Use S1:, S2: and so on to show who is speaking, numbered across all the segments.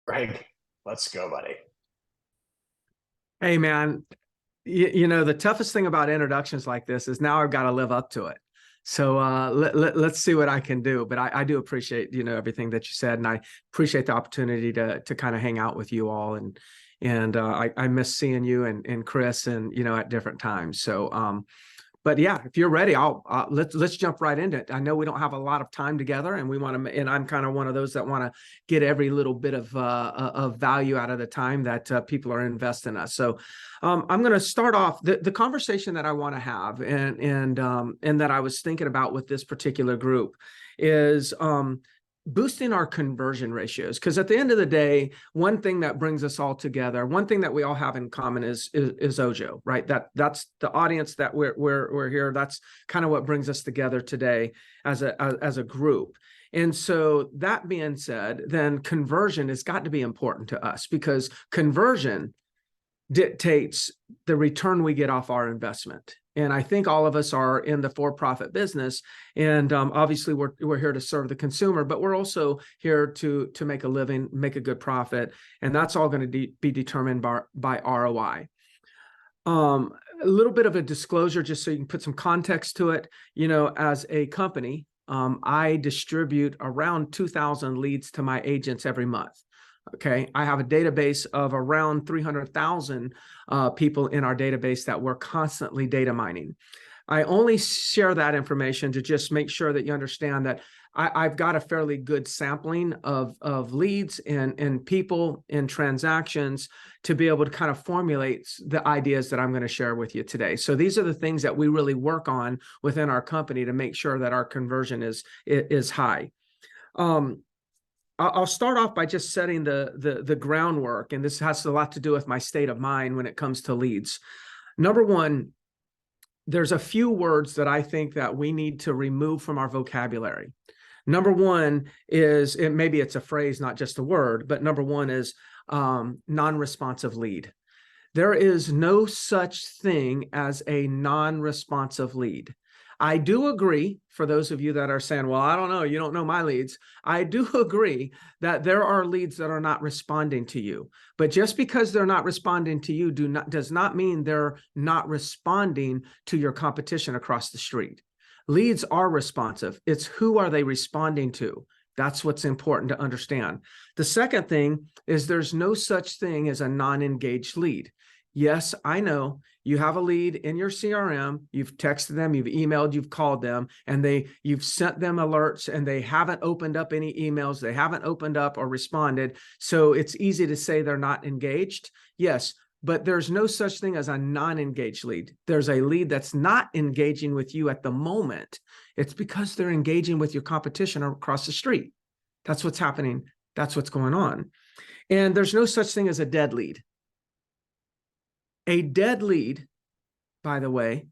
S1: Greg, let's go, buddy.
S2: Hey, man, the toughest thing about introductions like this is now I've got to live up to it. So let's see what I can do. But I do appreciate, everything that you said. And I appreciate the opportunity to kind of hang out with you all. And I miss seeing you and Chris and, at different times. So but yeah, if you're ready, let's jump right into it. I know we don't have a lot of time together, and and I'm kind of one of those that want to get every little bit of value out of the time that people are investing in us. So I'm going to start off the conversation that I want to have, and that I was thinking about with this particular group is boosting our conversion ratios. Because at the end of the day, one thing that brings us all together, one thing that we all have in common is Ojo, right? That's the audience that we're here. That's kind of what brings us together today as a group. And so that being said, then conversion has got to be important to us, because conversion dictates the return we get off our investment. And I think all of us are in the for-profit business, and obviously we're here to serve the consumer, but we're also here to make a living, make a good profit, and that's all going to be determined by ROI. A little bit of a disclosure, just so you can put some context to it. As a company, I distribute around 2,000 leads to my agents every month. Okay, I have a database of around 300,000 people in our database that we're constantly data mining. I only share that information to just make sure that you understand that I've got a fairly good sampling of leads and people and transactions to be able to kind of formulate the ideas that I'm going to share with you today. So these are the things that we really work on within our company to make sure that our conversion is high. I'll start off by just setting the groundwork, and this has a lot to do with my state of mind when it comes to leads. Number one, there's a few words that I think that we need to remove from our vocabulary. Number one is, maybe it's a phrase, not just a word, but number one is non-responsive lead. There is no such thing as a non-responsive lead. I do agree, for those of you that are saying, well, I don't know, you don't know my leads. I do agree that there are leads that are not responding to you. But just because they're not responding to you does not mean they're not responding to your competition across the street. Leads are responsive. It's who are they responding to? That's what's important to understand. The second thing is there's no such thing as a non-engaged lead. Yes, I know you have a lead in your CRM, you've texted them, you've emailed, you've called them, and you've sent them alerts, and they haven't opened up any emails, they haven't opened up or responded. So it's easy to say they're not engaged. Yes, but there's no such thing as a non-engaged lead. There's a lead that's not engaging with you at the moment. It's because they're engaging with your competition across the street. That's what's happening. That's what's going on. And there's no such thing as a dead lead. A dead lead, by the way,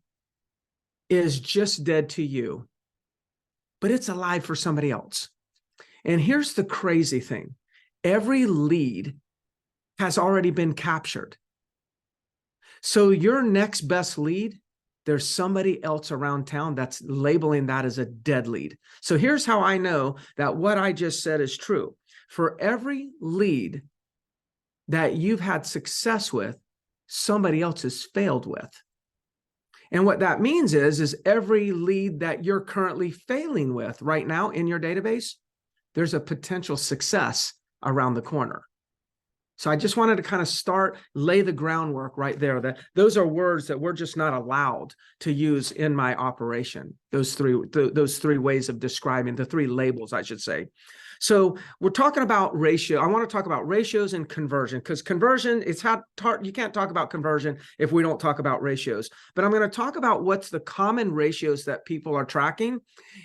S2: is just dead to you, but it's alive for somebody else. And here's the crazy thing. Every lead has already been captured. So your next best lead, there's somebody else around town that's labeling that as a dead lead. So here's how I know that what I just said is true. For every lead that you've had success with, somebody else has failed with. And what that means is every lead that you're currently failing with right now in your database, there's a potential success around the corner. So I just wanted to kind of lay the groundwork right there. That those are words that we're just not allowed to use in my operation. Those three ways of describing, the three labels, I should say. So we're talking about ratio. I want to talk about ratios and conversion, because conversion, you can't talk about conversion if we don't talk about ratios. But I'm going to talk about what's the common ratios that people are tracking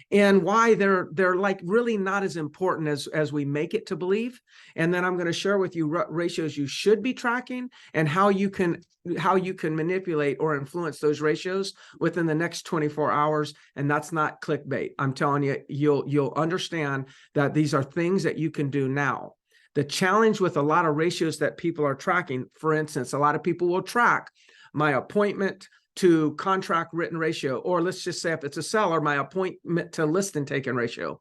S2: and why they're like really not as important as we make it to believe. And then I'm going to share with you ratios you should be tracking and how you can manipulate or influence those ratios within the next 24 hours. And that's not clickbait. I'm telling you, you'll understand that these are things that you can do now. The challenge with a lot of ratios that people are tracking, for instance, a lot of people will track my appointment to contract written ratio, or let's just say if it's a seller, my appointment to listing taken ratio,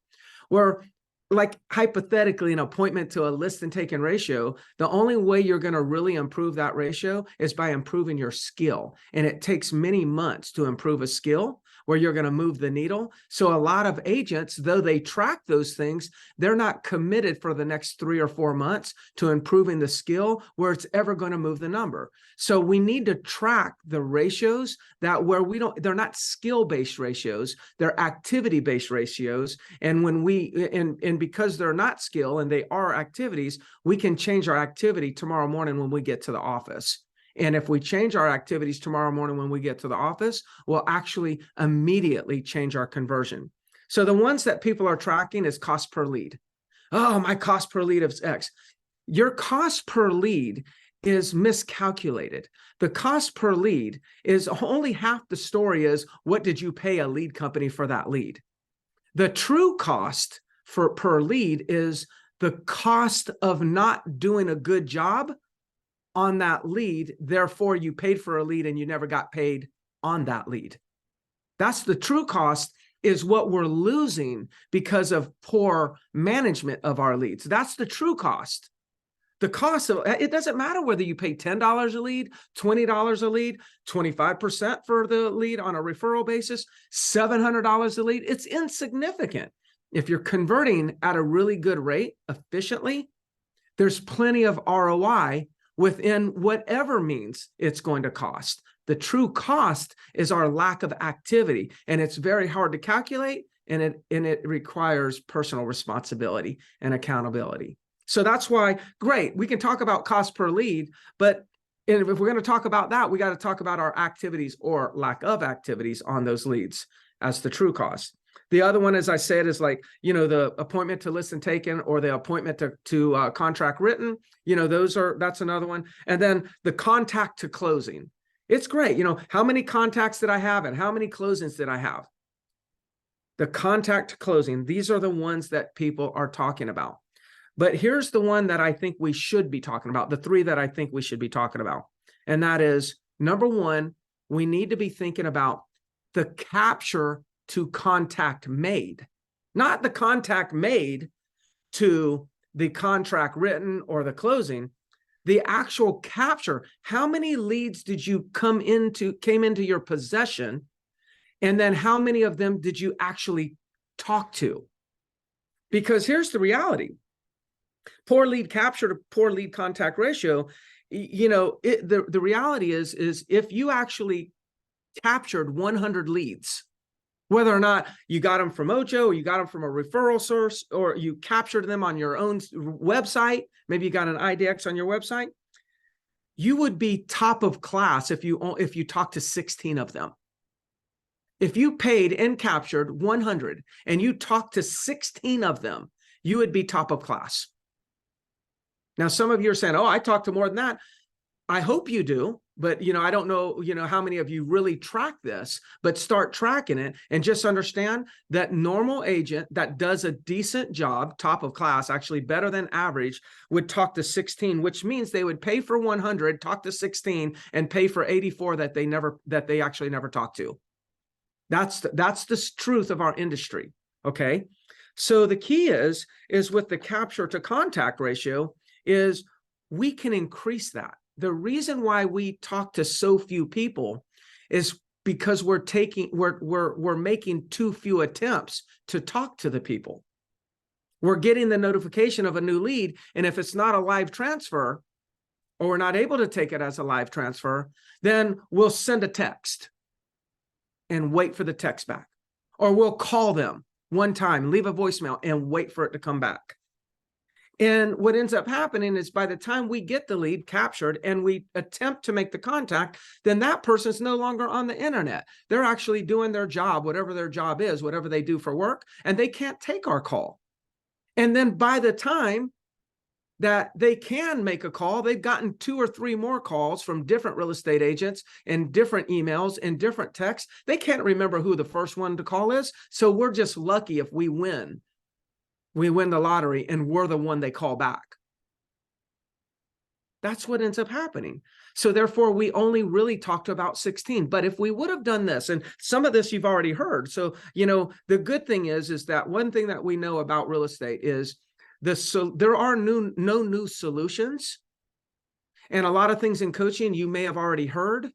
S2: where like hypothetically, an appointment to a list and taken ratio, the only way you're going to really improve that ratio is by improving your skill. And it takes many months to improve a skill where you're going to move the needle. So a lot of agents, though they track those things, they're not committed for the next 3 or 4 months to improving the skill where it's ever going to move the number. So we need to track the ratios that where we don't, they're not skill-based ratios, they're activity-based ratios. And when we, and because they're not skill and they are activities, we can change our activity tomorrow morning when we get to the office. And if we change our activities tomorrow morning when we get to the office, we'll actually immediately change our conversion. So the ones that people are tracking is cost per lead. Oh, my cost per lead is X. Your cost per lead is miscalculated. The cost per lead is only half the story is what did you pay a lead company for that lead? The true cost for per lead is the cost of not doing a good job on that lead. Therefore, you paid for a lead and you never got paid on that lead. That's the true cost, is what we're losing because of poor management of our leads. That's the true cost. The cost of it doesn't matter whether you pay $10 a lead, $20 a lead, 25% for the lead on a referral basis, $700 a lead. It's insignificant. If you're converting at a really good rate efficiently, there's plenty of ROI within whatever means it's going to cost. The true cost is our lack of activity, and it's very hard to calculate, and it requires personal responsibility and accountability. So that's why, great, we can talk about cost per lead, but if we're going to talk about that, we got to talk about our activities or lack of activities on those leads as the true cost. The other one, as I said, is like, the appointment to listen taken or the appointment to contract written, that's another one. And then the contact to closing. It's great. How many contacts did I have and how many closings did I have? The contact to closing, these are the ones that people are talking about. But here's the one that I think we should be talking about, the 3 that I think we should be talking about. And that is, number 1, we need to be thinking about the capture to contact made, not the contact made to the contract written or the closing, the actual capture. How many leads did you came into your possession? And then how many of them did you actually talk to? Because here's the reality. Poor lead capture to poor lead contact ratio, the reality is if you actually captured 100 leads, whether or not you got them from Ojo, or you got them from a referral source, or you captured them on your own website, maybe you got an IDX on your website, you would be top of class if you talked to 16 of them. If you paid and captured 100 and you talked to 16 of them, you would be top of class. Now, some of you are saying, oh, I talked to more than that. I hope you do, but I don't know, how many of you really track this, but start tracking it and just understand that normal agent that does a decent job, top of class, actually better than average, would talk to 16, which means they would pay for 100, talk to 16, and pay for 84 that they actually never talked to. That's the truth of our industry. Okay. So the key is with the capture to contact ratio is we can increase that. The reason why we talk to so few people is because we're making too few attempts to talk to the people. We're getting the notification of a new lead, and if it's not a live transfer, or we're not able to take it as a live transfer, then we'll send a text and wait for the text back. Or we'll call them one time, leave a voicemail, and wait for it to come back. And what ends up happening is by the time we get the lead captured and we attempt to make the contact, then that person's no longer on the internet. They're actually doing their job, whatever their job is, whatever they do for work, and they can't take our call. And then by the time that they can make a call, they've gotten 2 or 3 more calls from different real estate agents and different emails and different texts. They can't remember who the first one to call is. So we're just lucky if we win. We win the lottery and we're the one they call back. That's what ends up happening. So therefore, we only really talked about 16. But if we would have done this, and some of this you've already heard. So, the good thing is that one thing that we know about real estate is there are no new solutions. And a lot of things in coaching you may have already heard,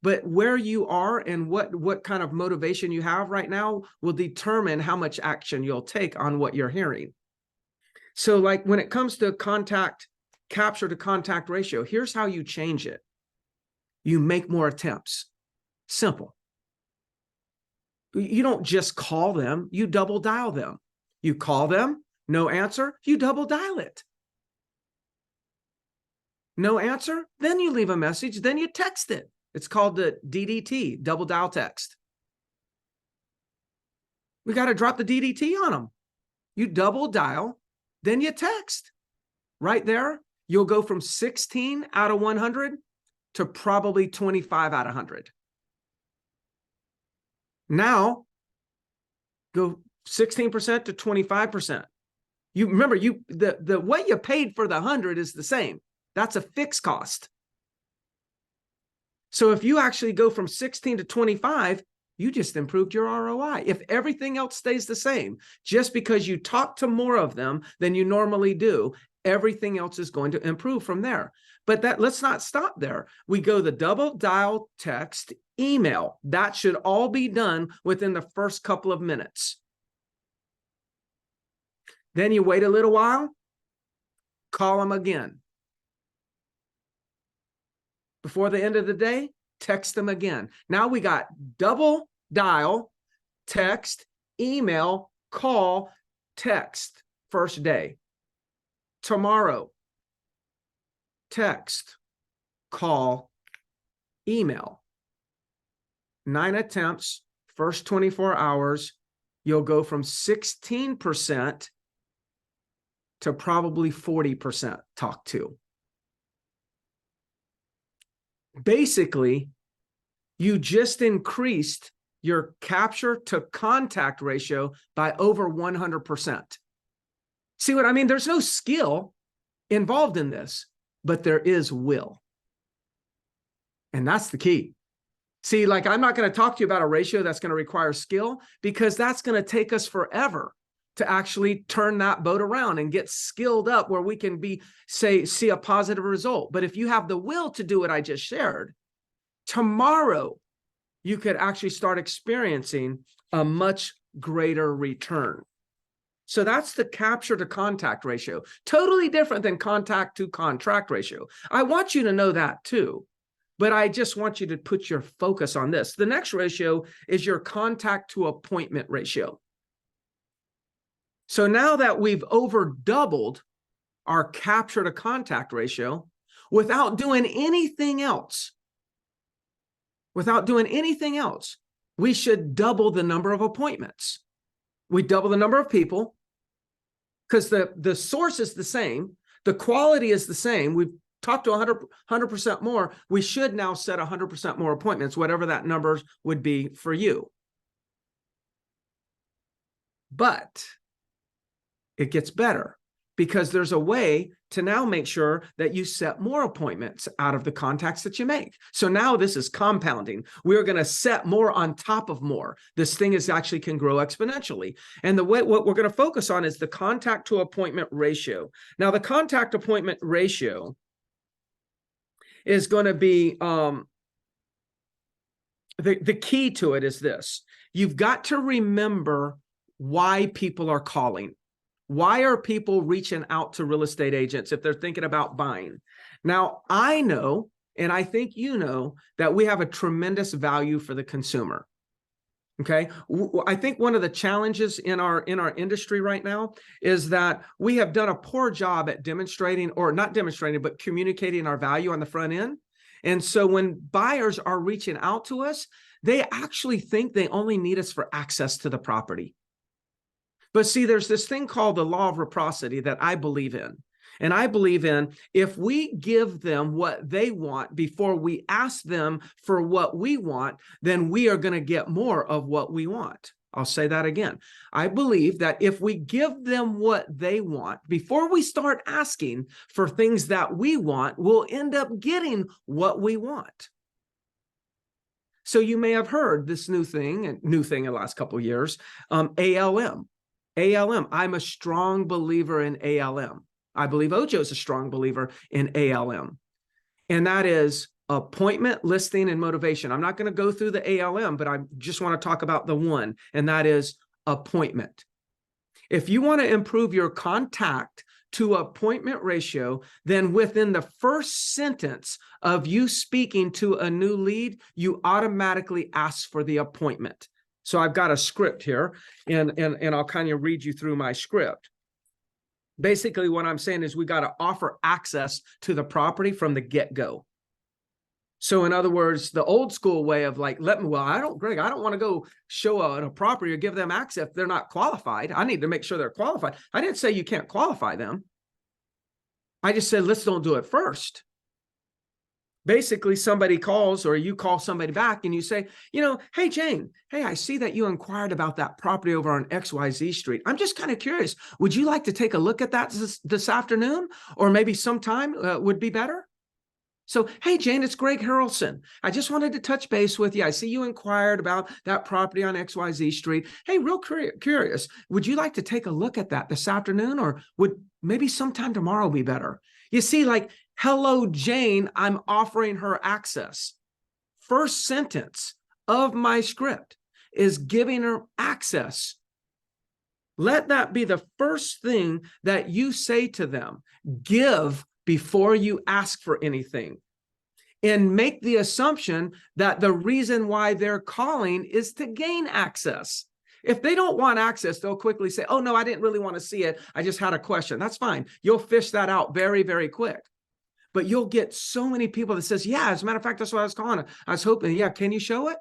S2: but where you are and what kind of motivation you have right now will determine how much action you'll take on what you're hearing. So like when it comes to capture to contact ratio, here's how you change it. You make more attempts. Simple. You don't just call them, you double dial them. You call them, no answer, you double dial it. No answer, then you leave a message, then you text it. It's called the DDT, double dial text. We got to drop the DDT on them. You double dial, then you text. Right there, you'll go from 16 out of 100 to probably 25 out of 100. Now, go 16% to 25%. You remember, the what you paid for the 100 is the same. That's a fixed cost. So if you actually go from 16 to 25, you just improved your ROI. If everything else stays the same, just because you talk to more of them than you normally do, everything else is going to improve from there. But let's not stop there. We go the double dial, text, email. That should all be done within the first couple of minutes. Then you wait a little while, call them again. Before the end of the day, text them again. Now we got double dial, text, email, call, text, first day. Tomorrow, text, call, email. 9 attempts, first 24 hours, you'll go from 16% to probably 40% talk to. Basically, you just increased your capture to contact ratio by over 100%. See what I mean? There's no skill involved in this, but there is will. And that's the key. See, like I'm not going to talk to you about a ratio that's going to require skill because that's going to take us forever to actually turn that boat around and get skilled up where we can see a positive result. But if you have the will to do what I just shared, tomorrow you could actually start experiencing a much greater return. So that's the capture to contact ratio. Totally different than contact to contract ratio. I want you to know that too, but I just want you to put your focus on this. The next ratio is your contact to appointment ratio. So now that we've over doubled our capture to contact ratio without doing anything else, we should double the number of appointments. We double the number of people because the source is the same. The quality is the same. We've talked to 100% more. We should now set 100% more appointments, whatever that number would be for you. But it gets better because there's a way to now make sure that you set more appointments out of the contacts that you make. So now this is compounding. We're going to set more on top of more. This thing actually can grow exponentially. And what we're going to focus on is the contact to appointment ratio. Now, the contact appointment ratio is going to be, the key to it is this. You've got to remember why people are calling. Why are people reaching out to real estate agents if they're thinking about buying? Now, I know, and I think you know, that we have a tremendous value for the consumer. Okay. I think one of the challenges in our industry right now is that we have done a poor job at demonstrating, or not demonstrating, but communicating our value on the front end. And so when buyers are reaching out to us, they actually think they only need us for access to the property. But see, there's this thing called the law of reciprocity that I believe in. And I believe in if we give them what they want before we ask them for what we want, then we are going to get more of what we want. I'll say that again. I believe that if we give them what they want, before we start asking for things that we want, we'll end up getting what we want. So you may have heard this new thing in the last couple of years, ALM. ALM. I'm a strong believer in ALM. I believe Ojo's a strong believer in ALM. And that is appointment, listing, and motivation. I'm not going to go through the ALM, but I just want to talk about the one, and that is appointment. If you want to improve your contact to appointment ratio, then within the first sentence of you speaking to a new lead, you automatically ask for the appointment. So I've got a script here, and I'll kind of read you through my script. Basically, what I'm saying is we got to offer access to the property from the get-go. So in other words, the old school way of like, Greg, I don't want to go show a property or give them access if they're not qualified. I need to make sure they're qualified. I didn't say you can't qualify them. I just said, let's don't do it first. Basically, somebody calls or you call somebody back and you say, hey, Jane, hey, I see that you inquired about that property over on XYZ Street. I'm just kind of curious. Would you like to take a look at that this afternoon, or maybe sometime would be better? So, hey, Jane, it's Greg Harrelson. I just wanted to touch base with you. I see you inquired about that property on XYZ Street. Hey, real curious. Would you like to take a look at that this afternoon, or would maybe sometime tomorrow be better? You see, like, hello, Jane, I'm offering her access. First sentence of my script is giving her access. Let that be the first thing that you say to them. Give before you ask for anything, and make the assumption that the reason why they're calling is to gain access. If they don't want access, they'll quickly say, oh, no, I didn't really want to see it. I just had a question. That's fine. You'll fish that out very, very quick. But you'll get so many people that says, yeah, as a matter of fact, that's what I was calling. I was hoping, yeah, can you show it?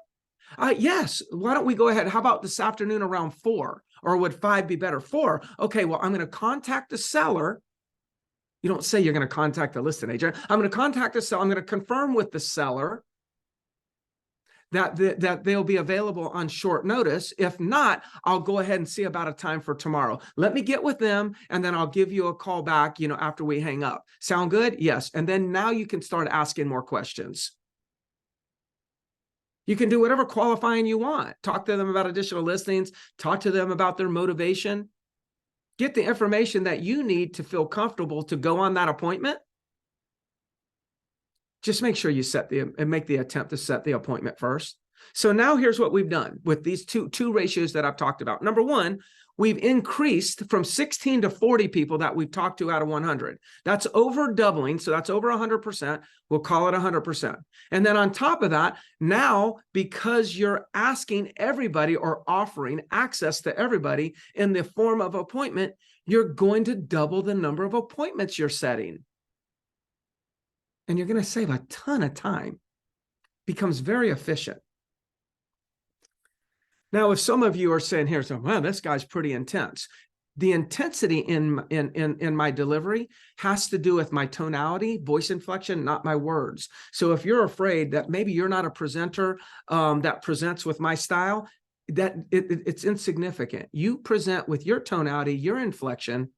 S2: Yes. Why don't we go ahead? How about this afternoon around 4? Or would 5 be better? 4. Okay, well, I'm going to contact the seller. You don't say you're going to contact the listing agent. I'm going to contact the seller. I'm going to confirm with the seller that they'll be available on short notice. If not, I'll go ahead and see about a time for tomorrow. Let me get with them, and then I'll give you a call back, after we hang up. Sound good? Yes. And then now you can start asking more questions. You can do whatever qualifying you want. Talk to them about additional listings. Talk to them about their motivation. Get the information that you need to feel comfortable to go on that appointment. Just make sure you make the attempt to set the appointment first. So now here's what we've done with these two ratios that I've talked about. Number one, we've increased from 16 to 40 people that we've talked to out of 100. That's over doubling. So that's over 100%. We'll call it 100%. And then on top of that, now, because you're asking everybody or offering access to everybody in the form of appointment, you're going to double the number of appointments you're setting. And you're going to save a ton of time. Becomes very efficient. Now, if some of you are saying here, so, well, this guy's pretty intense. The intensity in my delivery has to do with my tonality, voice inflection, not my words. So if you're afraid that maybe you're not a presenter that presents with my style, that it's insignificant. You present with your tonality, your inflection,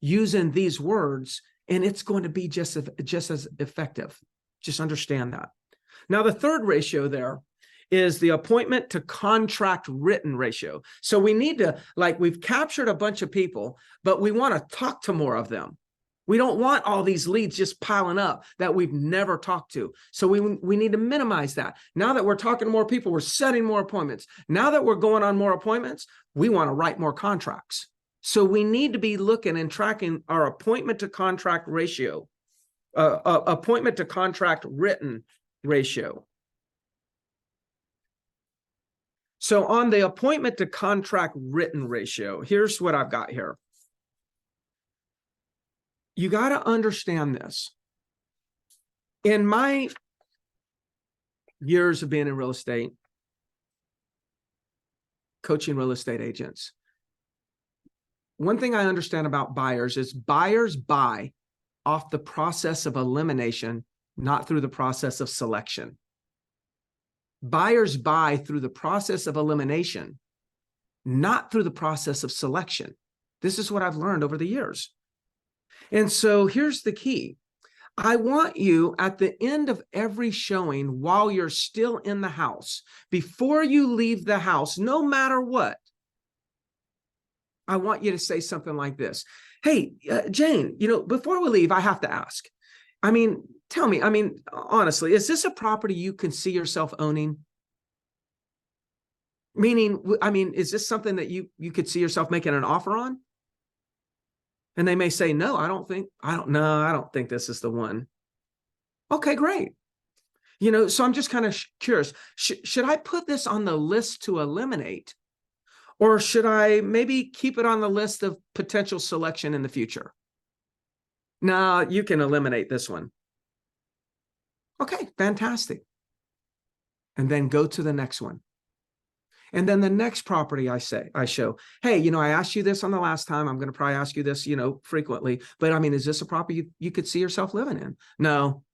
S2: using these words, and it's going to be just as effective. Just understand that. Now, the third ratio there is the appointment to contract written ratio. So we need to, we've captured a bunch of people, but we want to talk to more of them. We don't want all these leads just piling up that we've never talked to. So we need to minimize that. Now that we're talking to more people, we're setting more appointments. Now that we're going on more appointments, we want to write more contracts. So we need to be looking and tracking our appointment to contract ratio, appointment to contract written ratio. So on the appointment to contract written ratio, here's what I've got here. You got to understand this. In my years of being in real estate, coaching real estate agents, one thing I understand about buyers is buyers buy off the process of elimination, not through the process of selection. Buyers buy through the process of elimination, not through the process of selection. This is what I've learned over the years. And so here's the key. I want you at the end of every showing, while you're still in the house, before you leave the house, no matter what, I want you to say something like this. Hey, Jane, before we leave, I have to ask. Tell me, honestly, is this a property you can see yourself owning? Meaning, is this something that you could see yourself making an offer on? And they may say, no, I don't think this is the one. Okay, great. So I'm just kind of curious. Should I put this on the list to eliminate? Or should I maybe keep it on the list of potential selection in the future? No, you can eliminate this one. Okay, fantastic. And then go to the next one. And then the next property I show, hey, I asked you this on the last time. I'm going to probably ask you this, frequently. But is this a property you could see yourself living in? No.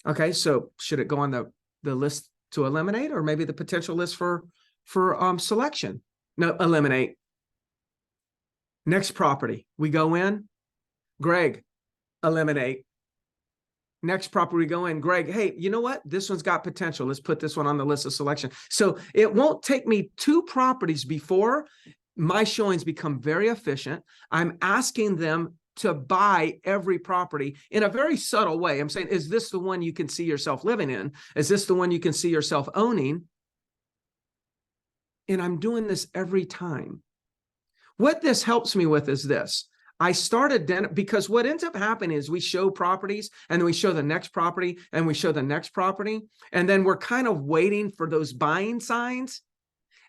S2: Okay, so should it go on the list to eliminate, or maybe the potential list for selection? No, eliminate. Next property, we go in. Greg, eliminate. Next property we go in, Greg, hey, you know what? This one's got potential. Let's put this one on the list of selection. So it won't take me 2 properties before my showings become very efficient. I'm asking them to buy every property in a very subtle way. I'm saying, is this the one you can see yourself living in? Is this the one you can see yourself owning? And I'm doing this every time. What this helps me with is this. I started, because what ends up happening is we show properties, and then we show the next property, and we show the next property, and then we're kind of waiting for those buying signs.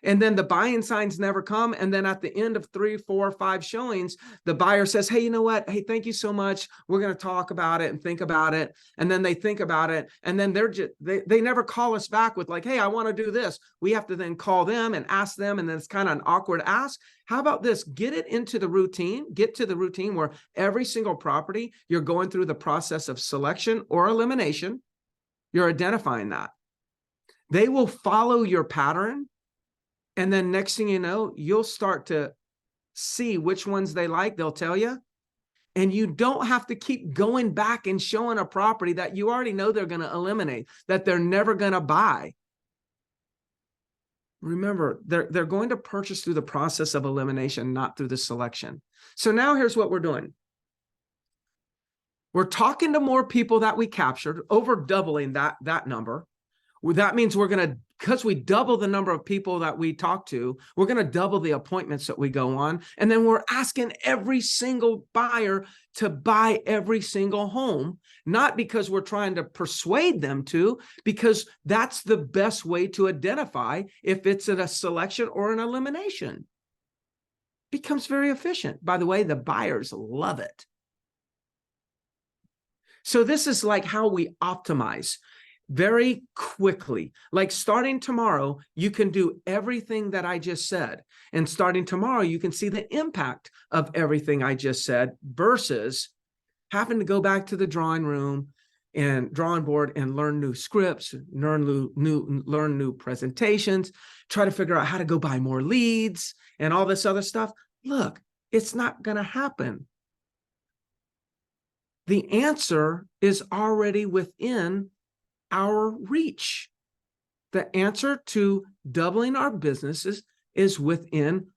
S2: And then the buying signs never come. And then at the end of 3, 4, 5 showings, the buyer says, hey, you know what? Hey, thank you so much. We're going to talk about it and think about it. And then they think about it. And then they never call us back with like, hey, I want to do this. We have to then call them and ask them. And then it's kind of an awkward ask. How about this? Get it into the routine. Get to the routine where every single property, you're going through the process of selection or elimination. You're identifying that. They will follow your pattern. And then next thing you know, you'll start to see which ones they like. They'll tell you. And you don't have to keep going back and showing a property that you already know they're going to eliminate, that they're never going to buy. Remember, they're going to purchase through the process of elimination, not through the selection. So now here's what we're doing. We're talking to more people that we captured, over doubling that number. That means we're going to, because we double the number of people that we talk to, we're going to double the appointments that we go on. And then we're asking every single buyer to buy every single home, not because we're trying to persuade them to, because that's the best way to identify if it's a selection or an elimination. Becomes very efficient. By the way, the buyers love it. So this is like how we optimize. Very quickly, like starting tomorrow, you can do everything that I just said. And starting tomorrow, you can see the impact of everything I just said versus having to go back to the drawing room and drawing board and learn new scripts, learn new presentations, try to figure out how to go buy more leads and all this other stuff. Look, it's not going to happen. The answer is already within our reach. The answer to doubling our businesses is within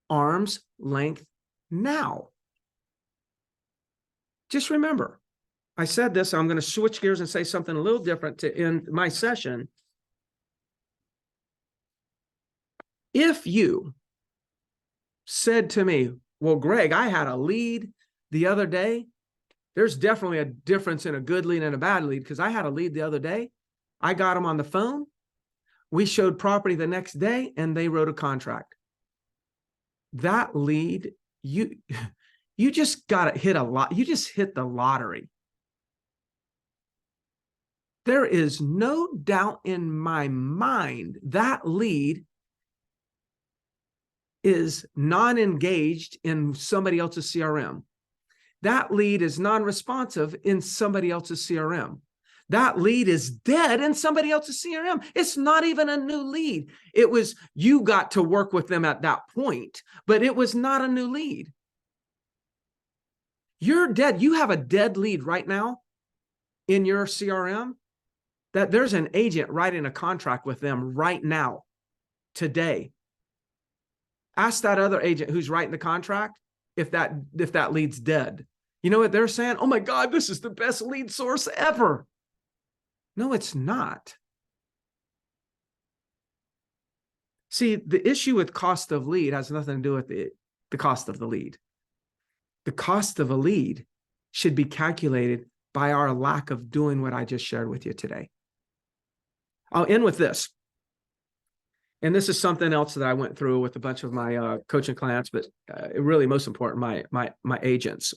S2: arm's length now. Just remember, I said this, I'm going to switch gears and say something a little different to end my session. If you said to me, well, Greg, I had a lead the other day. There's definitely a difference in a good lead and a bad lead, because I had a lead the other day. I got them on the phone. We showed property the next day and they wrote a contract. That lead, you just got to hit a lot. You just hit the lottery. There is no doubt in my mind that lead is non-engaged in somebody else's CRM. That lead is non-responsive in somebody else's CRM. That lead is dead in somebody else's CRM. It's not even a new lead. It was, you got to work with them at that point, but it was not a new lead. You're dead. You have a dead lead right now in your CRM that there's an agent writing a contract with them right now, today. Ask that other agent who's writing the contract if that lead's dead. You know what they're saying? Oh my God, this is the best lead source ever. No, it's not. See, the issue with cost of lead has nothing to do with the cost of the lead. The cost of a lead should be calculated by our lack of doing what I just shared with you today. I'll end with this. And this is something else that I went through with a bunch of my coaching clients, but really most important, my agents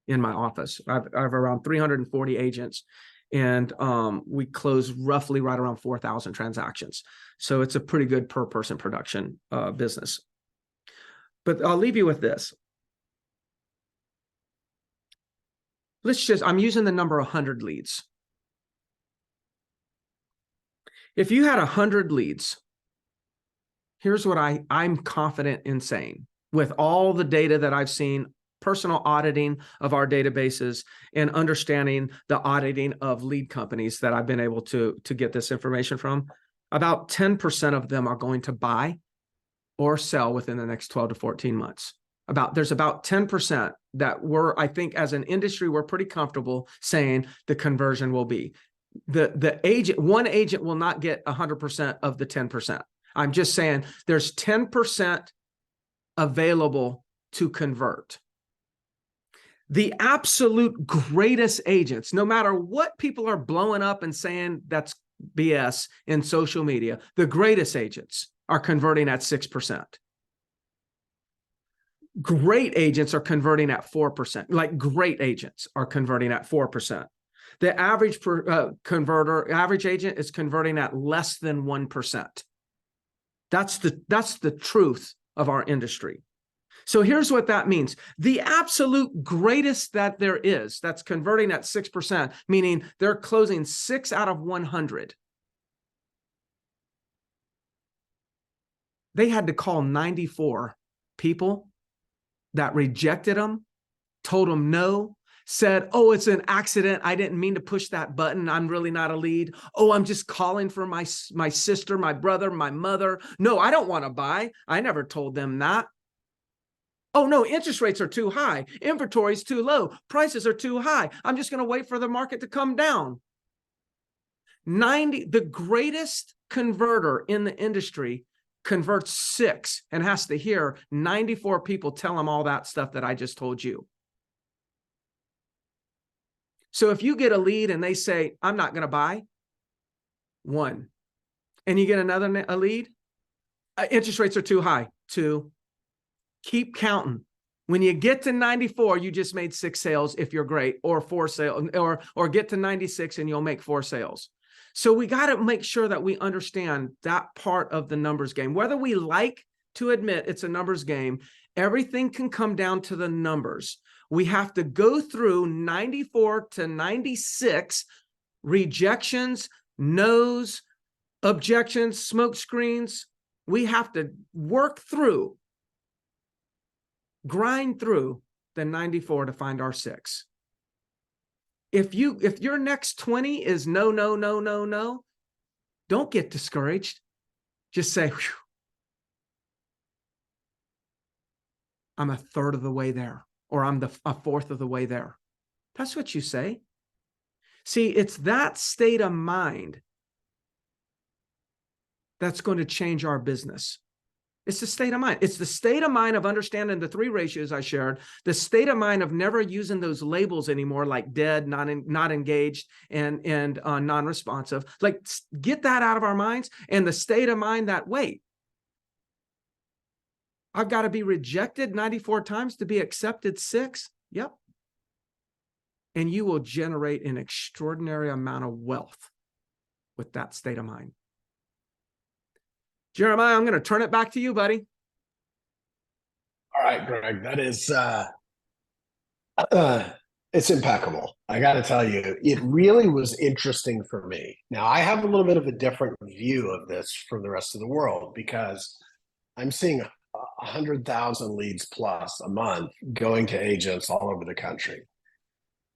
S2: in my office. I have around 340 agents, and we close roughly right around 4,000 transactions. So it's a pretty good per person production business. But I'll leave you with this. I'm using the number 100 leads. If you had 100 leads, here's what I'm confident in saying with all the data that I've seen, personal auditing of our databases and understanding the auditing of lead companies that I've been able to get this information from, about 10% of them are going to buy or sell within the next 12 to 14 months. There's about 10% that I think as an industry, we're pretty comfortable saying the conversion will be. One agent will not get 100% of the 10%. I'm just saying there's 10% available to convert. The absolute greatest agents, no matter what people are blowing up and saying that's BS in social media, the greatest agents are converting at 6%. Great agents are converting at 4%. Like great agents are converting at 4%. The average average agent is converting at less than 1%. That's the truth of our industry. So here's what that means. The absolute greatest that there is, that's converting at 6%, meaning they're closing 6 out of 100. They had to call 94 people that rejected them, told them no, said, oh, it's an accident. I didn't mean to push that button. I'm really not a lead. Oh, I'm just calling for my sister, my brother, my mother. No, I don't want to buy. I never told them that. Oh, no, interest rates are too high. Inventory is too low. Prices are too high. I'm just going to wait for the market to come down. The greatest converter in the industry converts 6 and has to hear 94 people tell him all that stuff that I just told you. So if you get a lead and they say, I'm not going to buy, 1. And you get a lead, interest rates are too high, 2. Keep counting. When you get to 94, you just made 6 sales if you're great, or 4 sales, or get to 96 and you'll make 4 sales. So we got to make sure that we understand that part of the numbers game. Whether we like to admit it's a numbers game, everything can come down to the numbers. We have to go through 94 to 96 rejections, no's, objections, smoke screens. We have to work through, grind through the 94 to find our 6. If your next 20 is no, no, no, no, no, don't get discouraged. Just say, whew, I'm a third of the way there, or I'm a fourth of the way there. That's what you say. See, it's that state of mind that's going to change our business. It's the state of mind. It's the state of mind of understanding the 3 ratios I shared, the state of mind of never using those labels anymore, like dead, not engaged, and non-responsive. Like, get that out of our minds. And the state of mind that, wait, I've got to be rejected 94 times to be accepted 6. Yep. And you will generate an extraordinary amount of wealth with that state of mind. Jeremiah, I'm going to turn it back to you, buddy.
S1: All right, Greg, that is It's impeccable. I got to tell you, it really was interesting for me. Now, I have a little bit of a different view of this from the rest of the world because I'm seeing 100,000 leads plus a month going to agents all over the country.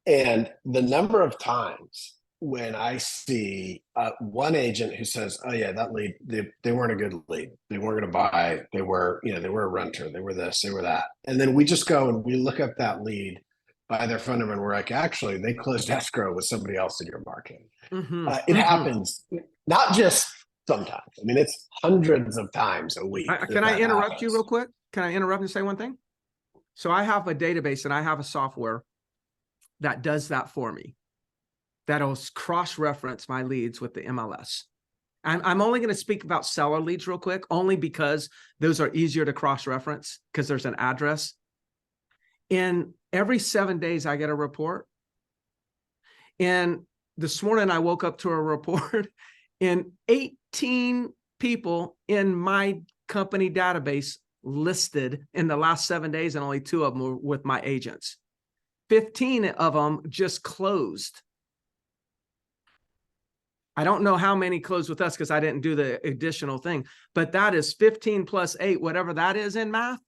S1: And the number of times when I see one agent who says, "Oh yeah, that lead they weren't a good lead. They weren't going to buy. They were they were a renter. They were this. They were that." And then we just go and we look up that lead by their phone number, and we're like, "Actually, they closed escrow with somebody else in your market." It happens not just sometimes. I mean, it's hundreds of times a week
S2: Can I interrupt you
S1: happens.
S2: real quick? Can I interrupt and say one thing? So I have a database and I have a software that does that for me. That'll cross-reference my leads with the MLS. I'm only going to speak about seller leads real quick, only because those are easier to cross-reference because there's an address. And every 7 days, I get a report. And this morning, I woke up to a report and 18 people in my company database listed in the last 7 days, and only 2 of them were with my agents. 15 of them just closed. I don't know how many closed with us because I didn't do the additional thing, but that is 15 plus 8, whatever that is in math.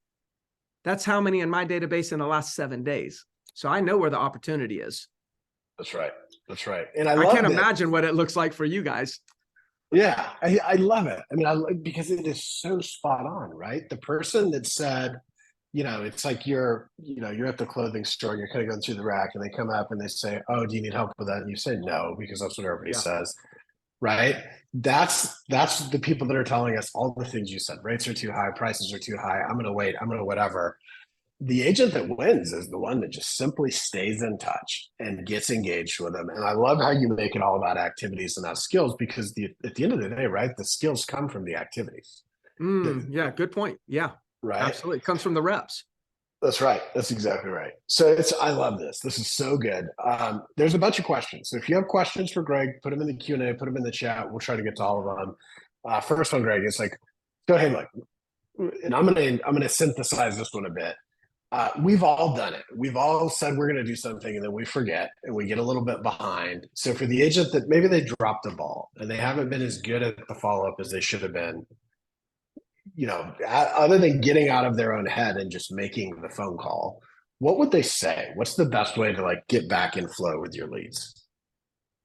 S2: That's how many in my database in the last 7 days. So I know where the opportunity is.
S1: That's right. That's right. And
S2: I can't imagine what it looks like for you guys.
S1: Yeah, I love it. I mean, because it is so spot on, right? The person that said, it's like you're at the clothing store and you're kind of going through the rack and they come up and they say, "Oh, do you need help with that?" And you say no, because that's what everybody says, right? That's the people that are telling us all the things you said. Rates are too high, prices are too high. I'm going to wait. I'm going to whatever. The agent that wins is the one that just simply stays in touch and gets engaged with them. And I love how you make it all about activities and not skills, because at the end of the day, right, the skills come from the activities.
S2: Yeah, good point. Yeah,
S1: right.
S2: Absolutely. It comes from the reps.
S1: That's right. That's exactly right. So I love this. This is so good. There's a bunch of questions. So if you have questions for Greg, put them in the Q&A, put them in the chat. We'll try to get to all of them. First one, Greg, it's like, go ahead, look, and I'm gonna synthesize this one a bit. We've all done it. We've all said we're going to do something and then we forget and we get a little bit behind. So for the agent that maybe they dropped the ball and they haven't been as good at the follow-up as they should have been, other than getting out of their own head and just making the phone call, what would they say? What's the best way to like get back in flow with your leads?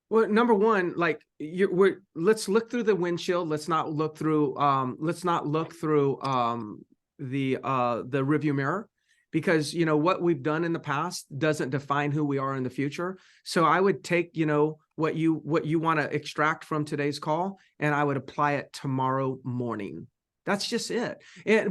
S2: Well, number one, let's look through the windshield. Let's not look through the review mirror, because what we've done in the past doesn't define who we are in the future. So I would take what you want to extract from today's call, and I would apply it tomorrow morning. That's just it.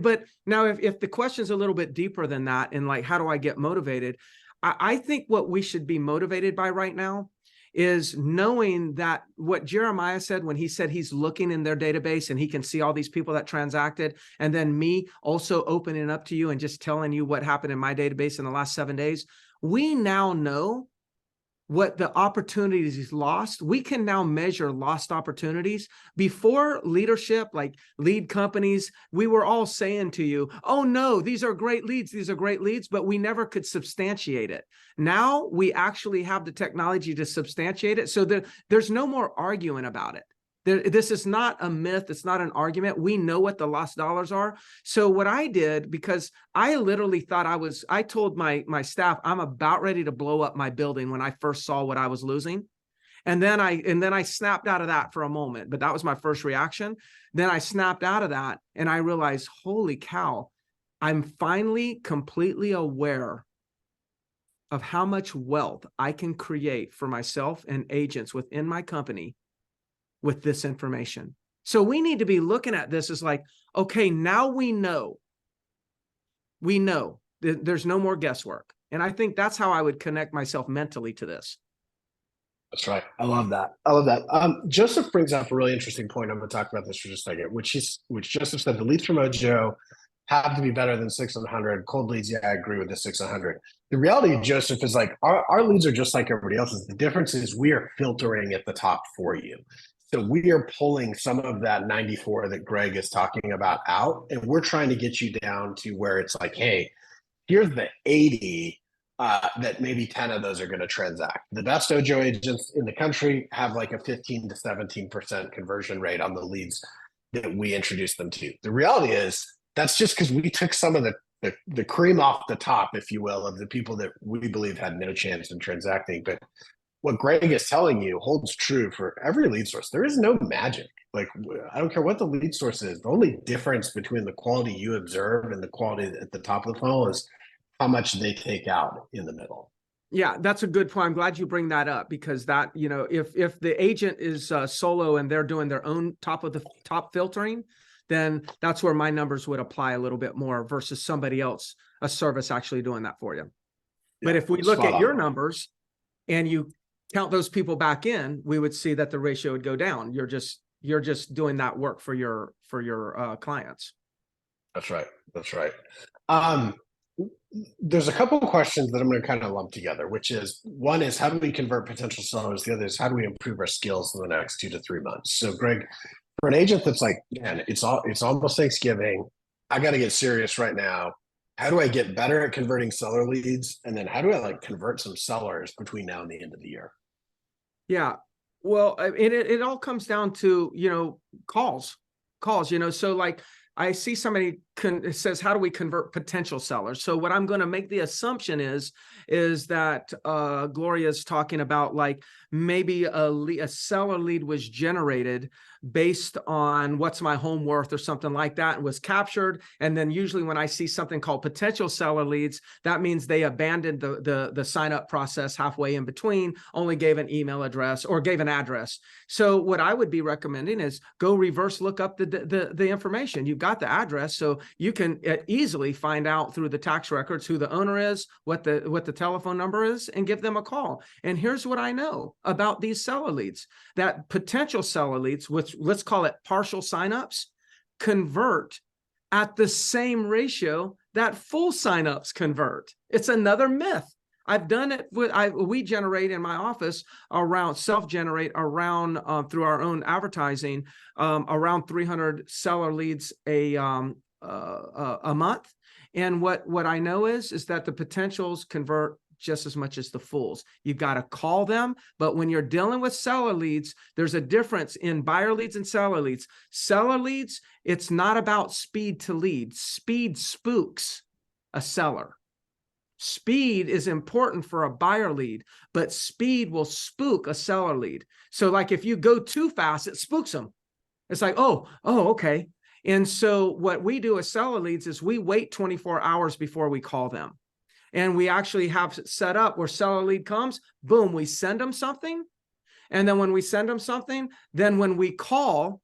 S2: But now if the question's a little bit deeper than that, and like, how do I get motivated? I think what we should be motivated by right now is knowing that what Jeremiah said when he said he's looking in their database and he can see all these people that transacted, and then me also opening up to you and just telling you what happened in my database in the last 7 days. We now know what the opportunities is lost. We can now measure lost opportunities. Before leadership, like lead companies, we were all saying to you, "Oh no, these are great leads. These are great leads," but we never could substantiate it. Now we actually have the technology to substantiate it. So there's no more arguing about it. This is not a myth. It's not an argument. We know what the lost dollars are. So what I did, because I literally thought I told my staff, I'm about ready to blow up my building when I first saw what I was losing. And then I snapped out of that for a moment, but that was my first reaction. Then I snapped out of that and I realized, holy cow, I'm finally completely aware of how much wealth I can create for myself and agents within my company with this information. So we need to be looking at this as like, okay, now we know that there's no more guesswork. And I think that's how I would connect myself mentally to this.
S1: That's right. I love that. I love that. Joseph brings up a really interesting point. I'm going to talk about this for just a second, which Joseph said the leads from Mojo have to be better than 600. Cold leads, yeah, I agree with the 600. The reality, Joseph, is like our leads are just like everybody else's. The difference is we are filtering at the top for you. So we are pulling some of that 94 that Greg is talking about out, and we're trying to get you down to where it's like, hey, here's the 80 that maybe 10 of those are going to transact. The best Ojo agents in the country have like a 15 to 17% conversion rate on the leads that we introduce them to. The reality is that's just because we took some of the cream off the top, if you will, of the people that we believe had no chance in transacting. But what Greg is telling you holds true for every lead source. There is no magic. Like, I don't care what the lead source is. The only difference between the quality you observe and the quality at the top of the funnel is how much they take out in the middle.
S2: Yeah, that's a good point. I'm glad you bring that up, because that, you know, if the agent is solo and they're doing their own top of the top filtering, then that's where my numbers would apply a little bit more versus somebody else, a service actually doing that for you. But if we look at your numbers and you count those people back in, we would see that the ratio would go down. You're just doing that work for your clients.
S1: That's right. That's right. There's a couple of questions that I'm going to kind of lump together, which is, one is, how do we convert potential sellers? The other is, how do we improve our skills in the next 2 to 3 months? So Greg, for an agent that's like, man, it's almost Thanksgiving, I got to get serious right now. How do I get better at converting seller leads? And then how do I like convert some sellers between now and the end of the year?
S2: Yeah. Well, it all comes down to, you know, calls, you know, so like I see somebody says, how do we convert potential sellers? So what I'm going to make the assumption is that Gloria's talking about, like, maybe a seller lead was generated based on what's my home worth or something like that, and was captured. And then usually when I see something called potential seller leads, that means they abandoned the sign up process halfway in between, only gave an email address or gave an address. So what I would be recommending is go reverse look up the information. You've got the address, so you can easily find out through the tax records who the owner is, what the telephone number is, and give them a call. And here's what I know about these seller leads: that potential seller leads, which let's call it partial signups, convert at the same ratio that full signups convert. It's another myth. I've done it with, we generate in my office around, self-generate around through our own advertising, around 300 seller leads a month. And what I know is that the potentials convert just as much as the fools. You've got to call them. But when you're dealing with seller leads, there's a difference in buyer leads and seller leads. Seller leads, it's not about speed to lead. Speed spooks a seller. Speed is important for a buyer lead, but speed will spook a seller lead. So like if you go too fast, it spooks them. It's like, oh, okay. And so what we do as seller leads is we wait 24 hours before we call them. And we actually have it set up where seller lead comes, boom, we send them something. And then when we send them something, then when we call,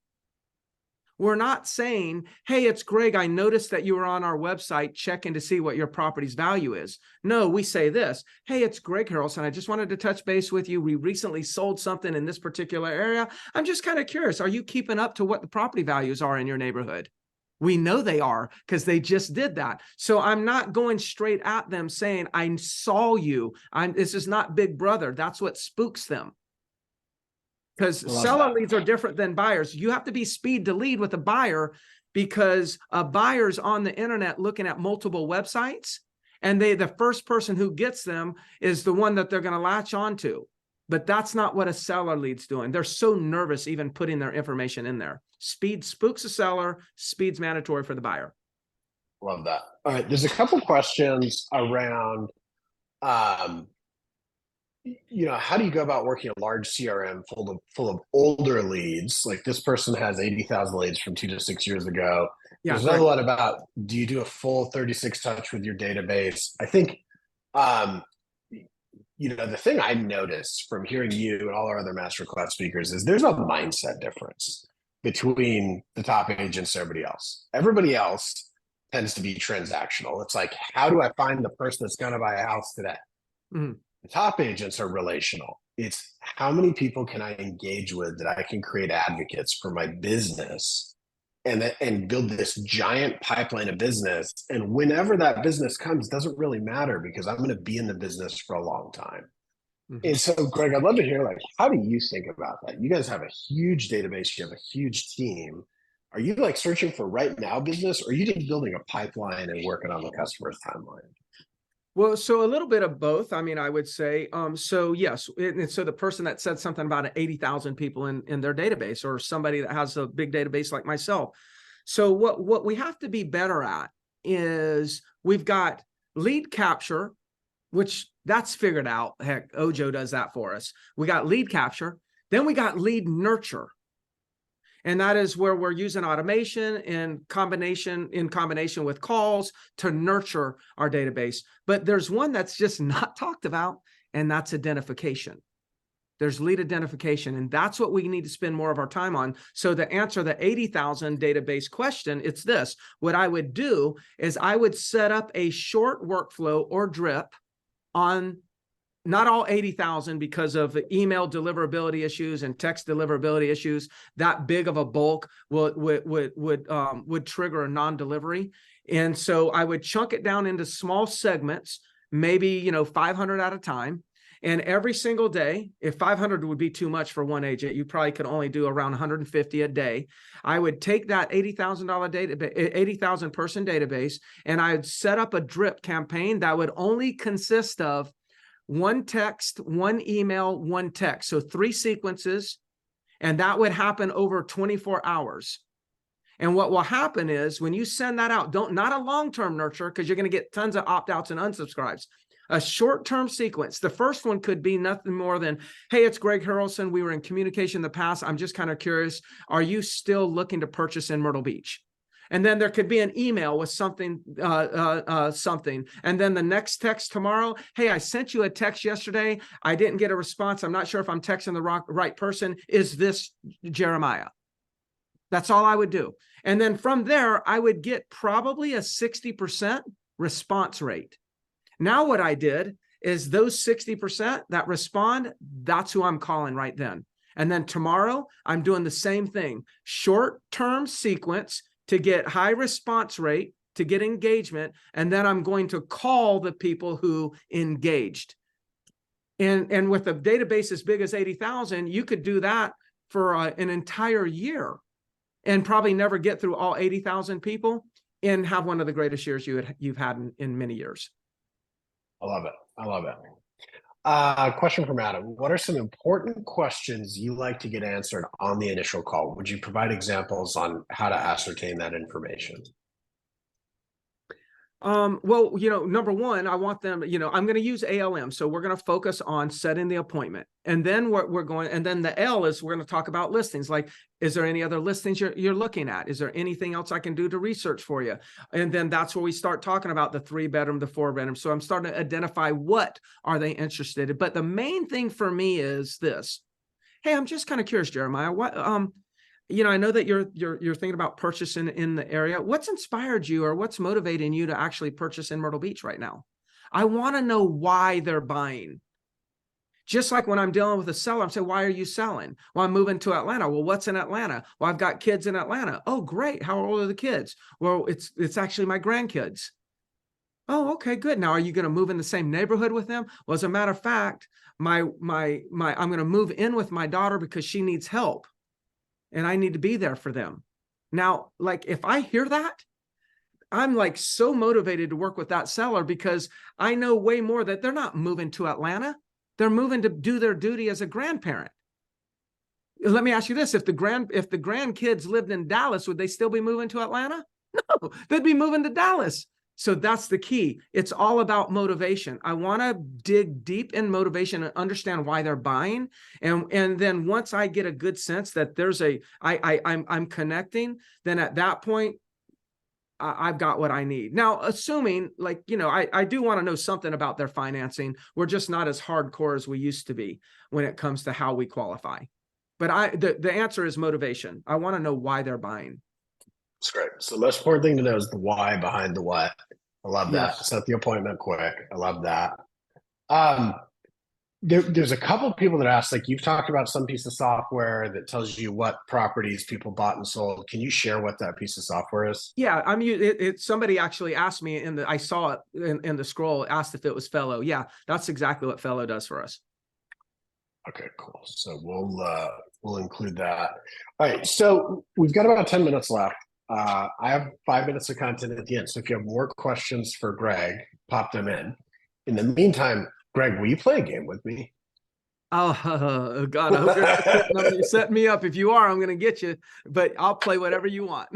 S2: we're not saying, hey, it's Greg, I noticed that you were on our website checking to see what your property's value is. No, we say this: hey, it's Greg Harrelson, I just wanted to touch base with you. We recently sold something in this particular area. I'm just kind of curious, are you keeping up to what the property values are in your neighborhood? We know they are, because they just did that. So I'm not going straight at them saying, I saw you. This is not Big Brother. That's what spooks them. Because seller leads are different than buyers. You have to be speed to lead with a buyer, because a buyer's on the internet looking at multiple websites, and the first person who gets them is the one that they're going to latch onto. But that's not what a seller lead's doing. They're so nervous even putting their information in there. Speed spooks a seller. Speed's mandatory for the buyer.
S1: Love that. All right. There's a couple questions around, how do you go about working a large CRM full of older leads? Like, this person has 80,000 leads from 2 to 6 years ago.
S2: Yeah,
S1: there's another one about, do you do a full 36 touch with your database? I think, the thing I noticed from hearing you and all our other masterclass speakers is there's a mindset difference between the top agents and everybody else. Everybody else tends to be transactional. It's like, how do I find the person that's going to buy a house today? Mm-hmm. The top agents are relational. It's how many people can I engage with that I can create advocates for my business and build this giant pipeline of business. And whenever that business comes, doesn't really matter, because I'm going to be in the business for a long time. Mm-hmm. And so, Greg, I'd love to hear, like, how do you think about that? You guys have a huge database. You have a huge team. Are you like searching for right now business, or are you just building a pipeline and working on the customer's timeline?
S2: Well, so a little bit of both. I mean, I would say, so yes. And so the person that said something about 80,000 people in their database, or somebody that has a big database like myself. So what we have to be better at is we've got lead capture, which that's figured out. Heck, Ojo does that for us. We got lead capture, then we got lead nurture. And that is where we're using automation in combination with calls to nurture our database. But there's one that's just not talked about, and that's identification. There's lead identification, and that's what we need to spend more of our time on. So to answer the 80,000 database question, it's this. What I would do is I would set up a short workflow or drip on not all 80,000 because of the email deliverability issues and text deliverability issues. That big of a bulk would trigger a non-delivery. And so I would chunk it down into small segments, maybe 500 at a time. And every single day, if 500 would be too much for one agent, you probably could only do around 150 a day. I would take that $80,000 database, 80,000 person database, and I'd set up a drip campaign that would only consist of one text, one email, one text. So 3 sequences, and that would happen over 24 hours. And what will happen is when you send that out, not a long-term nurture, because you're going to get tons of opt-outs and unsubscribes. A short-term sequence. The first one could be nothing more than, hey, it's Greg Harrelson. We were in communication in the past. I'm just kind of curious. Are you still looking to purchase in Myrtle Beach? And then there could be an email with something. And then the next text tomorrow, hey, I sent you a text yesterday. I didn't get a response. I'm not sure if I'm texting the right person. Is this Jeremiah? That's all I would do. And then from there, I would get probably a 60% response rate. Now what I did is those 60% that respond, that's who I'm calling right then. And then tomorrow, I'm doing the same thing. Short-term sequence to get high response rate, to get engagement, and then I'm going to call the people who engaged. And with a database as big as 80,000, you could do that for an entire year and probably never get through all 80,000 people and have one of the greatest years you've had in many years.
S1: I love it. I love it. Question from Adam. What are some important questions you like to get answered on the initial call? Would you provide examples on how to ascertain that information?
S2: Well, number one, I want them, I'm going to use ALM. So we're going to focus on setting the appointment. And then and then the L is we're going to talk about listings. Like, is there any other listings you're looking at? Is there anything else I can do to research for you? And then that's where we start talking about the 3-bedroom, the 4-bedroom. So I'm starting to identify what are they interested in. But the main thing for me is this. Hey, I'm just kind of curious, Jeremiah, I know that you're thinking about purchasing in the area. What's inspired you or what's motivating you to actually purchase in Myrtle Beach right now? I want to know why they're buying. Just like when I'm dealing with a seller, I'm saying, why are you selling? Well, I'm moving to Atlanta. Well, what's in Atlanta? Well, I've got kids in Atlanta. Oh, great. How old are the kids? Well, it's actually my grandkids. Oh, okay, good. Now, are you going to move in the same neighborhood with them? Well, as a matter of fact, I'm going to move in with my daughter because she needs help. And I need to be there for them. Now, like, if I hear that, I'm like so motivated to work with that seller because I know way more that they're not moving to Atlanta. They're moving to do their duty as a grandparent. Let me ask you this. If the grandkids lived in Dallas, would they still be moving to Atlanta? No, they'd be moving to Dallas. So that's the key. It's all about motivation. I want to dig deep in motivation and understand why they're buying. And then once I get a good sense that I'm connecting, then at that point, I've got what I need. Now, assuming I do want to know something about their financing. We're just not as hardcore as we used to be when it comes to how we qualify. But the answer is motivation. I want to know why they're buying.
S1: That's great. So the most important thing to know is the why behind the what. I love that.
S2: Yes.
S1: Set the appointment quick. I love that. There's a couple of people that ask, like, you've talked about some piece of software that tells you what properties people bought and sold. Can you share what that piece of software is?
S2: Yeah, I mean, somebody actually asked me I saw it in the scroll, asked if it was Fellow. Yeah, that's exactly what Fellow does for us.
S1: Okay, cool. So we'll include that. All right. So we've got about 10 minutes left. I have 5 minutes of content at the end. So if you have more questions for Greg, pop them in. In the meantime, Greg, will you play a game with me?
S2: Oh, God, I hope you're not setting me up. If you are, I'm going to get you, but I'll play whatever you want.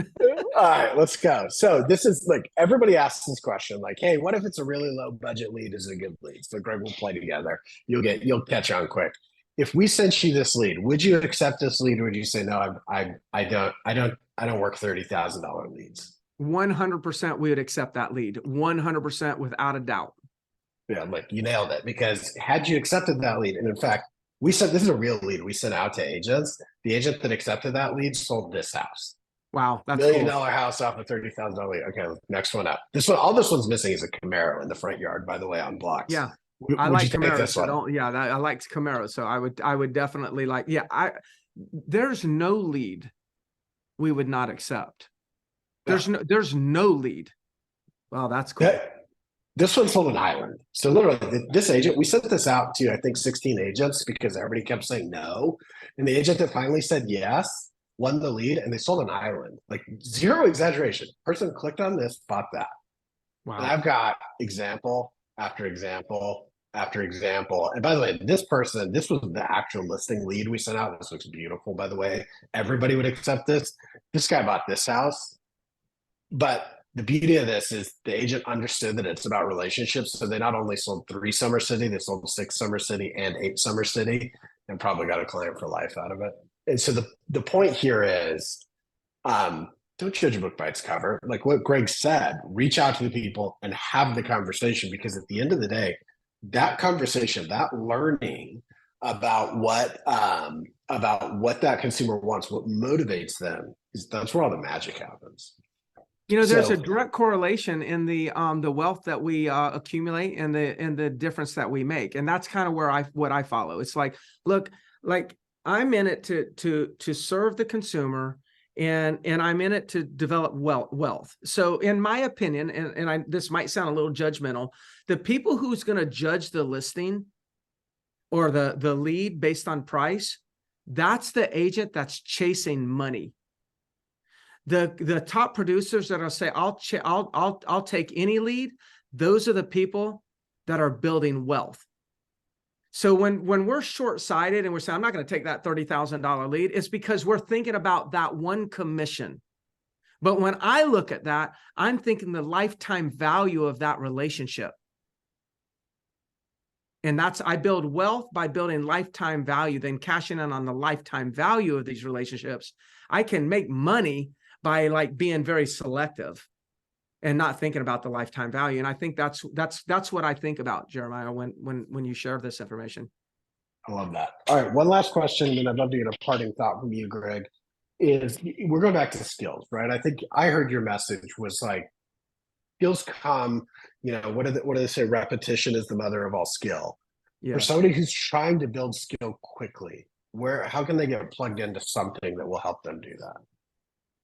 S1: All right, let's go. So this is like everybody asks this question, like, "Hey, what if it's a really low budget lead? Is it a good lead?" So Greg will play together. You'll catch on quick. If we sent you this lead, would you accept this lead? Or would you say no? I don't work $30,000 leads.
S2: 100% we would accept that lead. 100% without a doubt.
S1: Yeah, like you nailed it. Because had you accepted that lead, and in fact, we said this is a real lead. We sent out to agents. The agent that accepted that lead sold this house.
S2: Wow, that's
S1: Million
S2: cool.
S1: dollar house off a $30,000 lead. Okay, next one up. This one, all this one's missing is a Camaro in the front yard, by the way, on blocks.
S2: Yeah. I
S1: Would you
S2: like
S1: take
S2: Camaro,
S1: this
S2: so
S1: one?
S2: don't, yeah, I like Camaro. So I would definitely like, yeah, there's no lead we would not accept. There's no lead. Wow, that's cool.
S1: This one sold an island. So literally, this agent, we sent this out to I think 16 agents because everybody kept saying no, and the agent that finally said yes won the lead, and they sold an island. Like zero exaggeration. Person clicked on this, bought that.
S2: Wow.
S1: And I've got example after example after example. And by the way, this was the actual listing lead we sent out. This looks beautiful, by the way. Everybody would accept this. This guy bought this house. But the beauty of this is the agent understood that it's about relationships. So they not only sold 3 Summer City, they sold 6 Summer City and 8 Summer City, and probably got a client for life out of it. And so the point here is, don't judge a book by its cover. Like what Greg said, reach out to the people and have the conversation, because at the end of the day, that conversation, that learning about what that consumer wants, what motivates them, that's where all the magic happens.
S2: You know, there's a direct correlation in the wealth that we accumulate and the difference that we make, and that's kind of where what I follow. It's like, look, like I'm in it to serve the consumer, and I'm in it to develop wealth. So, in my opinion, and this might sound a little judgmental, the people who's going to judge the listing or the lead based on price, that's the agent that's chasing money. The top producers that will say, I'll take any lead, those are the people that are building wealth. So when we're short-sighted and we're saying, I'm not going to take that $30,000 lead, it's because we're thinking about that one commission. But when I look at that, I'm thinking the lifetime value of that relationship. And I build wealth by building lifetime value, then cashing in on the lifetime value of these relationships. I can make money by like being very selective and not thinking about the lifetime value. And I think that's what I think about, Jeremiah, when you share this information.
S1: I love that. All right, one last question, and I'd love to get a parting thought from you, Greg. Is we're going back to skills, right? I think I heard your message was like skills come, what do they say? Repetition is the mother of all skill.
S2: Yeah.
S1: For somebody who's trying to build skill quickly, how can they get plugged into something that will help them do that?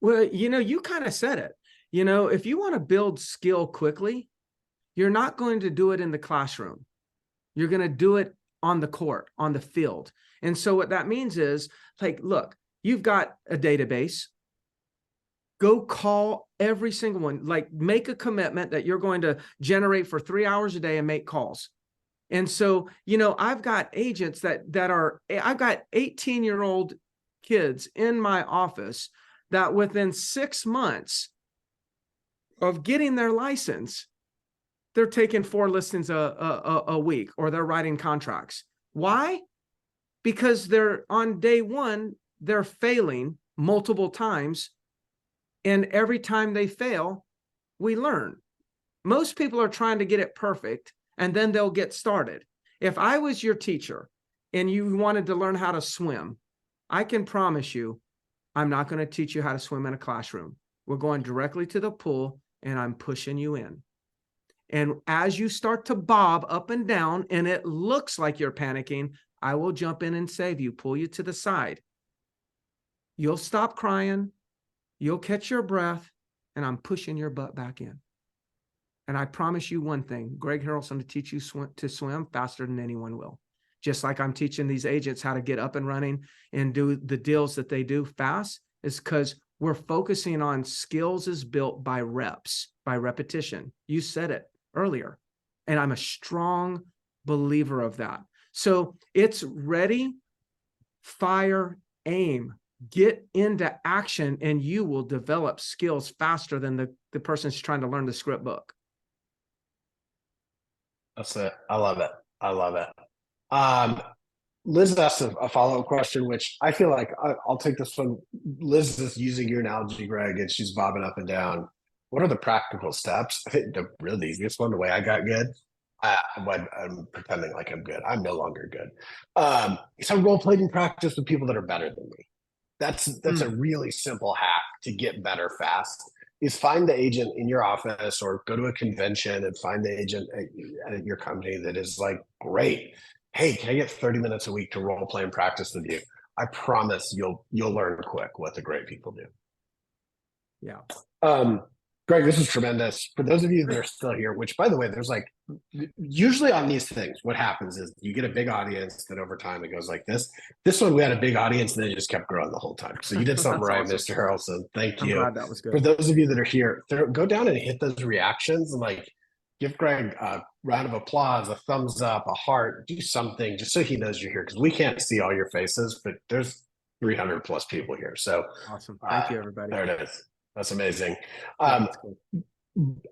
S2: Well, you kind of said it. If you want to build skill quickly, you're not going to do it in the classroom. You're going to do it on the court, on the field. And so what that means is, like, look, you've got a database. Go call every single one. Like, make a commitment that you're going to generate for 3 hours a day and make calls. And so, I've got agents I've got 18-year-old kids in my office that within 6 months of getting their license, they're taking 4 listings a week, or they're writing contracts. Why? Because they're on day one, they're failing multiple times. And every time they fail, we learn. Most people are trying to get it perfect, and then they'll get started. If I was your teacher and you wanted to learn how to swim, I can promise you, I'm not going to teach you how to swim in a classroom. We're going directly to the pool, and I'm pushing you in. And as you start to bob up and down, and it looks like you're panicking, I will jump in and save you, pull you to the side. You'll stop crying. You'll catch your breath, and I'm pushing your butt back in. And I promise you one thing, Greg Harrelson to teach you to swim faster than anyone will. Just like I'm teaching these agents how to get up and running and do the deals that they do fast, is because we're focusing on skills is built by reps, by repetition. You said it earlier. And I'm a strong believer of that. So it's ready, fire, aim, get into action, and you will develop skills faster than the person's trying to learn the script book.
S1: That's it. I love it. I love it. Liz asked a follow-up question, which I feel like I'll take this one. Liz is using your analogy, Greg, and she's bobbing up and down. What are the practical steps? I think the really easiest one, the way I got good, I'm pretending like I'm good. I'm no longer good. It's a role-playing practice with people that are better than me. That's a really simple hack to get better fast. Is find the agent in your office or go to a convention and find the agent at your company that is like, great. Hey, can I get 30 minutes a week to role play and practice with you? I promise you'll learn quick what the great people do.
S2: Yeah.
S1: Greg, this is tremendous. For those of you that are still here, which by the way, there's like, usually on these things, what happens is you get a big audience that over time it goes like this. This one, we had a big audience and then it just kept growing the whole time. So you did something right,
S2: awesome.
S1: Mr. Harrelson. Thank you.
S2: I'm glad that was good.
S1: For those of you that are here, go down and hit those reactions and like give Greg a round of applause, a thumbs up, a heart, do something just so he knows you're here because we can't see all your faces, but there's 300 plus people here. So
S2: awesome. Thank you, everybody.
S1: There it is. That's amazing. I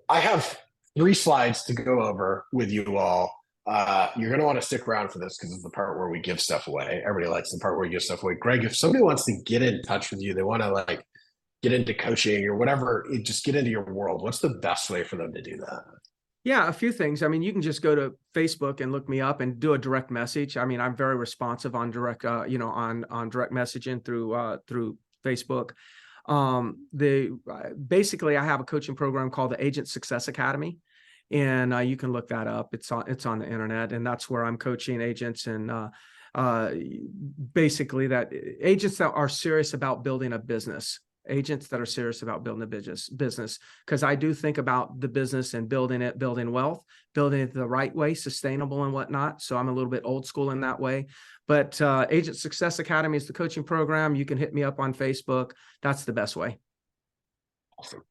S1: have 3 slides to go over with you all. You're going to want to stick around for this because it's the part where we give stuff away. Everybody likes the part where we give stuff away. Greg, if somebody wants to get in touch with you, they want to like get into coaching or whatever, just get into your world. What's the best way for them to do that?
S2: Yeah, a few things. I mean, you can just go to Facebook and look me up and do a direct message. I mean, I'm very responsive on direct, on direct messaging through Facebook. Basically I have a coaching program called the Agent Success Academy, and you can look that up. It's on the internet, and that's where I'm coaching agents and basically that agents that are serious about building a business. Agents that are serious about building a business, because I do think about the business and building wealth, building it the right way, sustainable and whatnot. So I'm a little bit old school in that way. But Agent Success Academy is the coaching program. You can hit me up on Facebook. That's the best way.
S1: Awesome.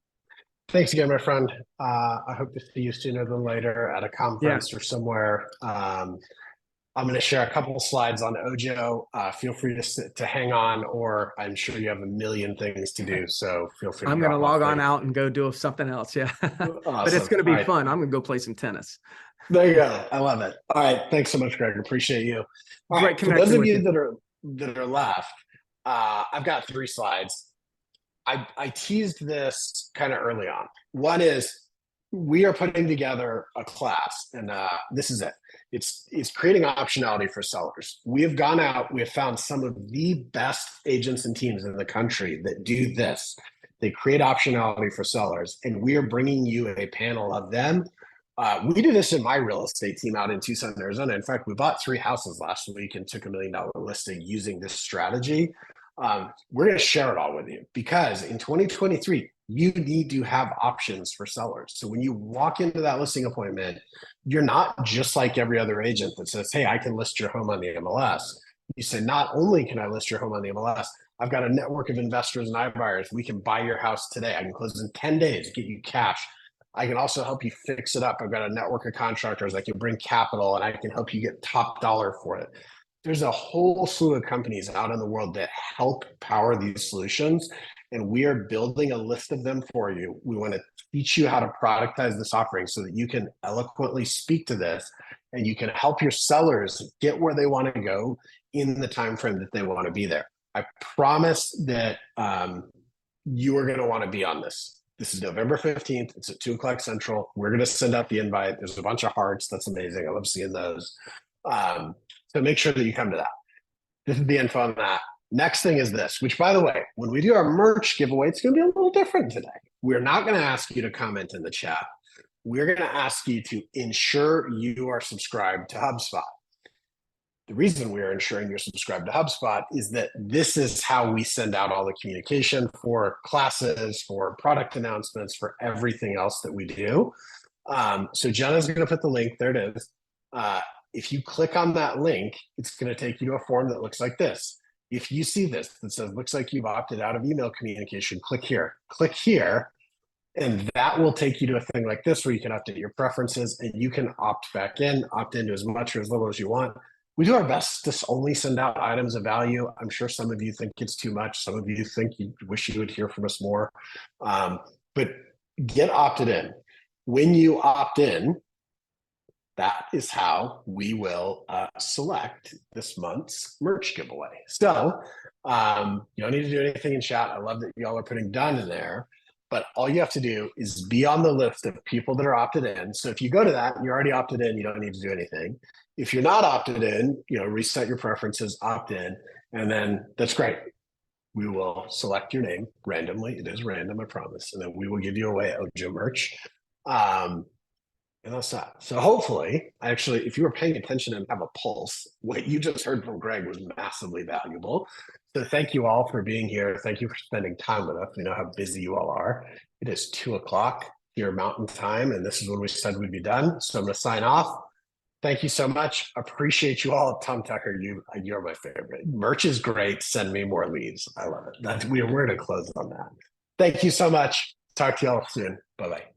S1: Thanks again, my friend. I hope to see you sooner than later at a conference or somewhere. I'm going to share a couple of slides on Ojo. Feel free to hang on, or I'm sure you have a million things to do. So feel free.
S2: I'm going to log on out and go do something else. Yeah.
S1: Awesome.
S2: But it's going to be fun. I'm going to go play some tennis.
S1: There you go. I love it. All right. Thanks so much, Greg. Appreciate you. All right. For those of you that are left, I've got 3 slides. I teased this kind of early on. One is we are putting together a class, and this is it. It's creating optionality for sellers. We have gone out, we have found some of the best agents and teams in the country that do this. They create optionality for sellers, and we are bringing you a panel of them. We do this in my real estate team out in Tucson, Arizona. In fact, we bought 3 houses last week and took $1 million listing using this strategy. We're going to share it all with you because in 2023, you need to have options for sellers. So when you walk into that listing appointment, you're not just like every other agent that says, hey, I can list your home on the MLS. You say, not only can I list your home on the MLS, I've got a network of investors and iBuyers. We can buy your house today. I can close in 10 days, get you cash. I can also help you fix it up. I've got a network of contractors that can bring capital, and I can help you get top dollar for it. There's a whole slew of companies out in the world that help power these solutions, and we are building a list of them for you. We want to teach you how to productize this offering so that you can eloquently speak to this and you can help your sellers get where they want to go in the time frame that they want to be there. I promise that you are going to want to be on this. This is November 15th. It's at 2:00 Central. We're going to send out the invite. There's a bunch of hearts. That's amazing. I love seeing those. So make sure that you come to that. This is the info on that. Next thing is this, which by the way, when we do our merch giveaway, it's going to be a little different today. We're not going to ask you to comment in the chat. We're going to ask you to ensure you are subscribed to HubSpot. The reason we are ensuring you're subscribed to HubSpot is that this is how we send out all the communication for classes, for product announcements, for everything else that we do. So Jenna's going to put the link. There it is. If you click on that link, it's going to take you to a form that looks like this. If you see this that says, looks like you've opted out of email communication, click here. Click here. And that will take you to a thing like this where you can update your preferences and you can opt back in, opt into as much or as little as you want. We do our best to only send out items of value. I'm sure some of you think it's too much. Some of you think you wish you would hear from us more. But get opted in. When you opt in, that is how we will select this month's merch giveaway. So you don't need to do anything in chat. I love that y'all are putting done in there, but all you have to do is be on the list of people that are opted in. So if you go to that and you're already opted in, you don't need to do anything. If you're not opted in, reset your preferences, opt in, and then that's great. We will select your name randomly. It is random, I promise. And then we will give you away Ojo merch. And that's that. So hopefully, actually, if you were paying attention and have a pulse, what you just heard from Greg was massively valuable. So thank you all for being here. Thank you for spending time with us. We know how busy you all are. It is 2:00 here Mountain Time, and this is when we said we'd be done. So I'm going to sign off. Thank you so much. Appreciate you all. Tom Tucker, you're my favorite. Merch is great. Send me more leads. I love it. We're going to close on that. Thank you so much. Talk to y'all soon. Bye-bye.